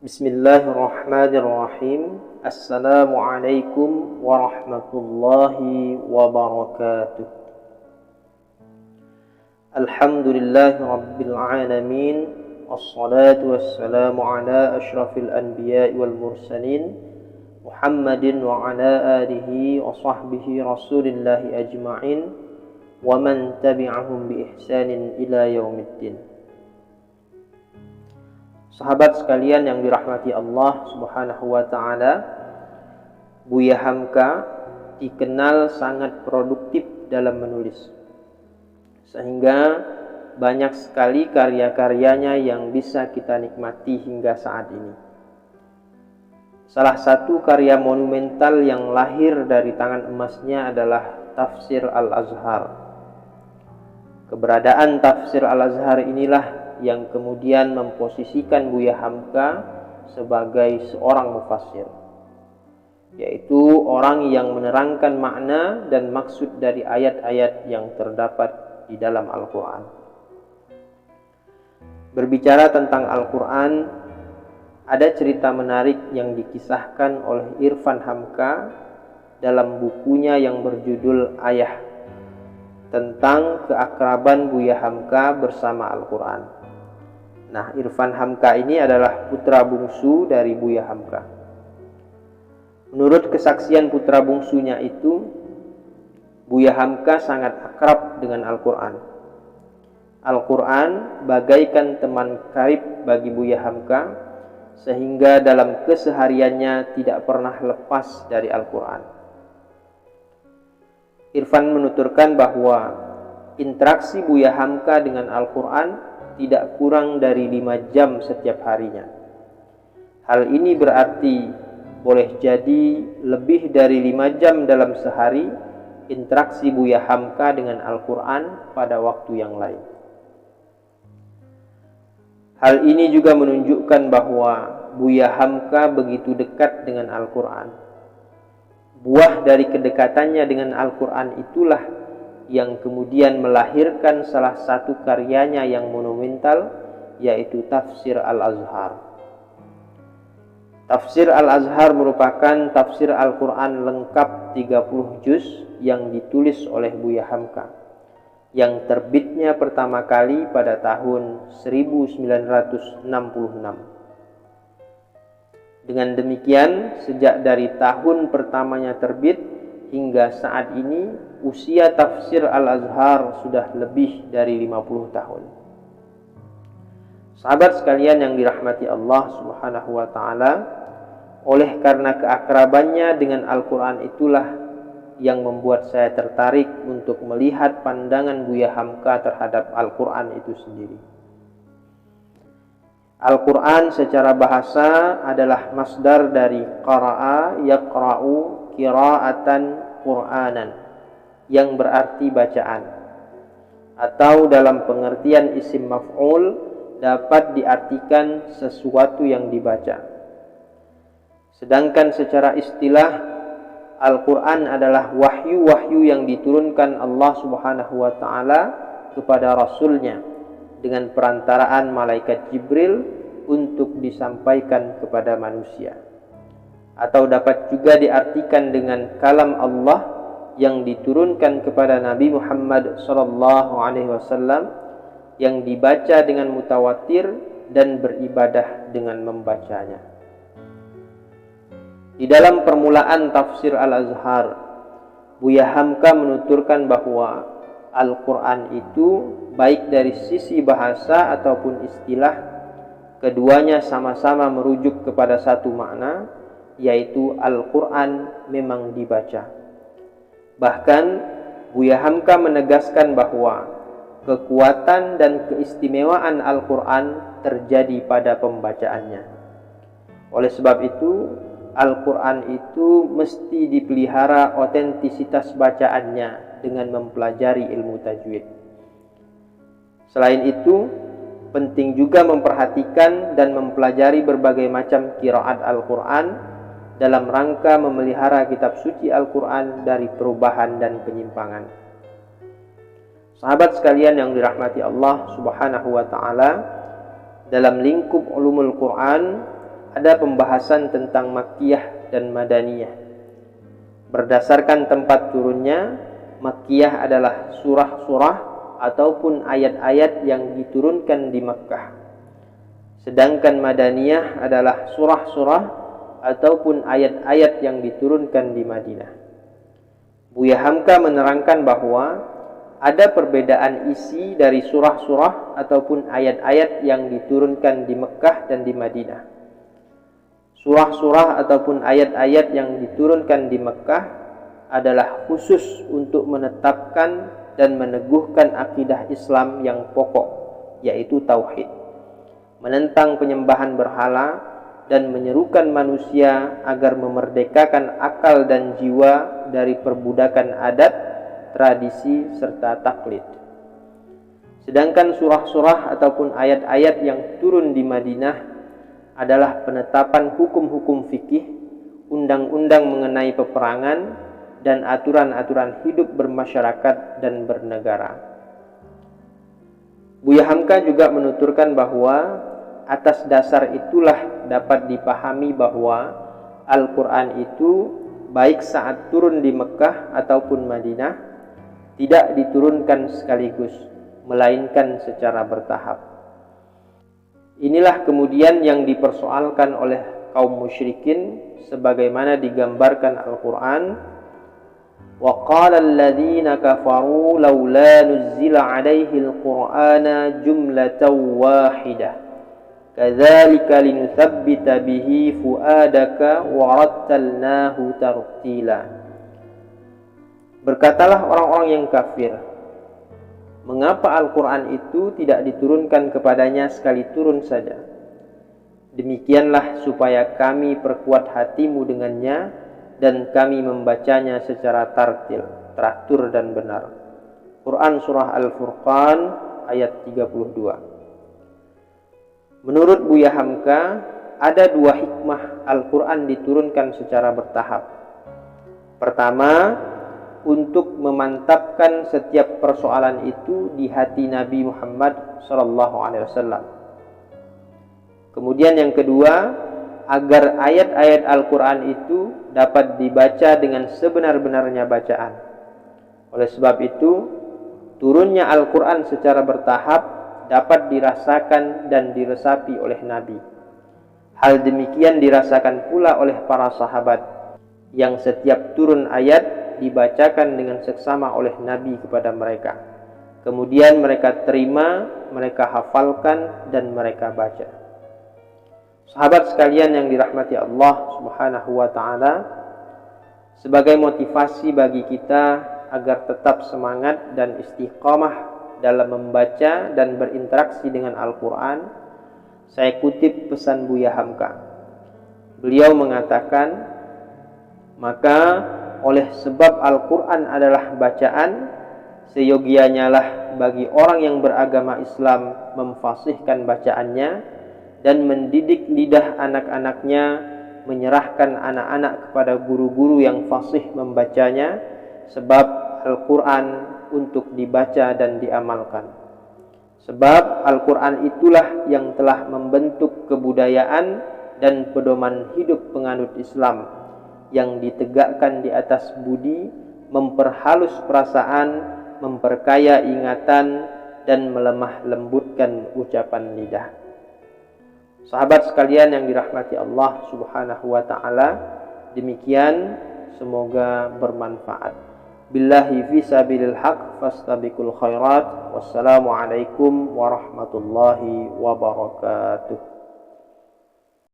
Bismillahirrahmanirrahim. Assalamualaikum warahmatullahi wabarakatuh. Alhamdulillahi rabbil alamin. Wassalatu wassalamu ala ashrafil anbiya'i wal mursalin Muhammadin wa ala alihi wa sahbihi rasulillahi ajma'in wa man tabi'ahum bi ihsanin ila yaumiddin. Sahabat sekalian yang dirahmati Allah Subhanahu wa taala, Buya Hamka dikenal sangat produktif dalam menulis. Sehingga banyak sekali karya-karyanya yang bisa kita nikmati hingga saat ini. Salah satu karya monumental yang lahir dari tangan emasnya adalah Tafsir Al-Azhar. Keberadaan Tafsir Al-Azhar inilah yang kemudian memposisikan Buya Hamka sebagai seorang mufassir, yaitu orang yang menerangkan makna dan maksud dari ayat-ayat yang terdapat di dalam Al-Quran. Berbicara tentang Al-Quran, ada cerita menarik yang dikisahkan oleh Irfan Hamka dalam bukunya yang berjudul Ayah, tentang keakraban Buya Hamka bersama Al-Quran. Nah, Irfan Hamka ini adalah putra bungsu dari Buya Hamka. Menurut kesaksian putra bungsunya itu, Buya Hamka sangat akrab dengan Al-Quran. Al-Quran bagaikan teman karib bagi Buya Hamka, sehingga dalam kesehariannya tidak pernah lepas dari Al-Quran. Irfan menuturkan bahwa interaksi Buya Hamka dengan Al-Quran tidak kurang dari 5 jam setiap harinya. Hal ini berarti boleh jadi lebih dari 5 jam dalam sehari interaksi Buya Hamka dengan Al-Quran pada waktu yang lain. Hal ini juga menunjukkan bahwa Buya Hamka begitu dekat dengan Al-Quran. Buah dari kedekatannya dengan Al-Quran itulah yang kemudian melahirkan salah satu karyanya yang monumental, yaitu Tafsir Al-Azhar. Tafsir Al-Azhar merupakan tafsir Al-Quran lengkap 30 juz yang ditulis oleh Buya Hamka, yang terbitnya pertama kali pada tahun 1966. Dengan demikian, sejak dari tahun pertamanya terbit hingga saat ini, usia Tafsir Al-Azhar sudah lebih dari 50 tahun. Sahabat sekalian yang dirahmati Allah Subhanahu wa taala, oleh karena keakrabannya dengan Al-Quran itulah yang membuat saya tertarik untuk melihat pandangan Buya Hamka terhadap Al-Quran itu sendiri. Al-Quran secara bahasa adalah masdar dari qara'a yaqra'u qira'atan Qur'anan, yang berarti bacaan, atau dalam pengertian isim maf'ul dapat diartikan sesuatu yang dibaca. Sedangkan secara istilah, Al-Quran adalah wahyu-wahyu yang diturunkan Allah Subhanahu wa ta'ala kepada Rasulnya dengan perantaraan malaikat Jibril untuk disampaikan kepada manusia. Atau dapat juga diartikan dengan kalam Allah yang diturunkan kepada Nabi Muhammad SAW, yang dibaca dengan mutawatir dan beribadah dengan membacanya. Di dalam permulaan Tafsir Al-Azhar, Buya Hamka menuturkan bahwa Al-Quran itu baik dari sisi bahasa ataupun istilah, keduanya sama-sama merujuk kepada satu makna, yaitu Al-Quran memang dibaca. Bahkan Buya Hamka menegaskan bahwa kekuatan dan keistimewaan Al-Quran terjadi pada pembacaannya. Oleh sebab itu, Al-Quran itu mesti dipelihara otentisitas bacaannya dengan mempelajari ilmu tajwid. Selain itu, penting juga memperhatikan dan mempelajari berbagai macam qiraat Al-Quran dalam rangka memelihara kitab suci Al-Quran dari perubahan dan penyimpangan. Sahabat sekalian yang dirahmati Allah Subhanahu wa ta'ala, dalam lingkup ulumul Quran, ada pembahasan tentang Makkiyah dan Madaniyah. Berdasarkan tempat turunnya, Makkiyah adalah surah-surah ataupun ayat-ayat yang diturunkan di Makkah. Sedangkan Madaniyah adalah surah-surah ataupun ayat-ayat yang diturunkan di Madinah. Buya Hamka menerangkan bahwa ada perbedaan isi dari surah-surah ataupun ayat-ayat yang diturunkan di Mekah dan di Madinah. Surah-surah ataupun ayat-ayat yang diturunkan di Mekah adalah khusus untuk menetapkan dan meneguhkan akidah Islam yang pokok, yaitu tauhid, menentang penyembahan berhala, dan menyerukan manusia agar memerdekakan akal dan jiwa dari perbudakan adat, tradisi, serta taklid. Sedangkan surah-surah ataupun ayat-ayat yang turun di Madinah adalah penetapan hukum-hukum fikih, undang-undang mengenai peperangan, dan aturan-aturan hidup bermasyarakat dan bernegara. Buya Hamka juga menuturkan bahwa atas dasar itulah dapat dipahami bahwa Al-Quran itu baik saat turun di Mekah ataupun Madinah tidak diturunkan sekaligus, melainkan secara bertahap. Inilah kemudian yang dipersoalkan oleh kaum musyrikin sebagaimana digambarkan Al-Quran. وَقَالَ الَّذِينَ كَفَرُوا لَوْلَا نُزِّلَ عَلَيْهِ الْقُرْآنَ جُمْلَةً وَاحِدَةً كَذَلِكَ لِنُثَبِّتَ بِهِ فُؤَادَكَ وَرَتَّلْنَاهُ تَرْتِيلًا. Berkatalah orang-orang yang kafir, mengapa Al-Quran itu tidak diturunkan kepadanya sekali turun saja? Demikianlah supaya kami perkuat hatimu dengannya, dan kami membacanya secara tartil, teratur dan benar. Quran Surah Al-Furqan ayat 32. Menurut Buya Hamka, ada dua hikmah Al-Quran diturunkan secara bertahap. Pertama, untuk memantapkan setiap persoalan itu di hati Nabi Muhammad SAW. Kemudian yang kedua, agar ayat-ayat Al-Quran itu dapat dibaca dengan sebenar-benarnya bacaan. Oleh sebab itu, turunnya Al-Quran secara bertahap dapat dirasakan dan diresapi oleh Nabi. Hal demikian dirasakan pula oleh para sahabat, yang setiap turun ayat dibacakan dengan seksama oleh Nabi kepada mereka. Kemudian mereka terima, mereka hafalkan, dan mereka baca. Sahabat sekalian yang dirahmati Allah Subhanahu wa ta'ala, sebagai motivasi bagi kita agar tetap semangat dan istiqamah dalam membaca dan berinteraksi dengan Al-Quran, saya kutip pesan Buya Hamka. Beliau mengatakan, maka oleh sebab Al-Quran adalah bacaan, seyogianya lah bagi orang yang beragama Islam memfasihkan bacaannya dan mendidik lidah anak-anaknya, menyerahkan anak-anak kepada guru-guru yang fasih membacanya, sebab Al-Quran untuk dibaca dan diamalkan. Sebab Al-Quran itulah yang telah membentuk kebudayaan dan pedoman hidup penganut Islam, yang ditegakkan di atas budi, memperhalus perasaan, memperkaya ingatan, dan melemah lembutkan ucapan lidah. Sahabat sekalian yang dirahmati Allah Subhanahu wa ta'ala, demikian, semoga bermanfaat. Billahi fi sabilil haq fastabiqul khairat. Wassalamualaikum warahmatullahi wabarakatuh.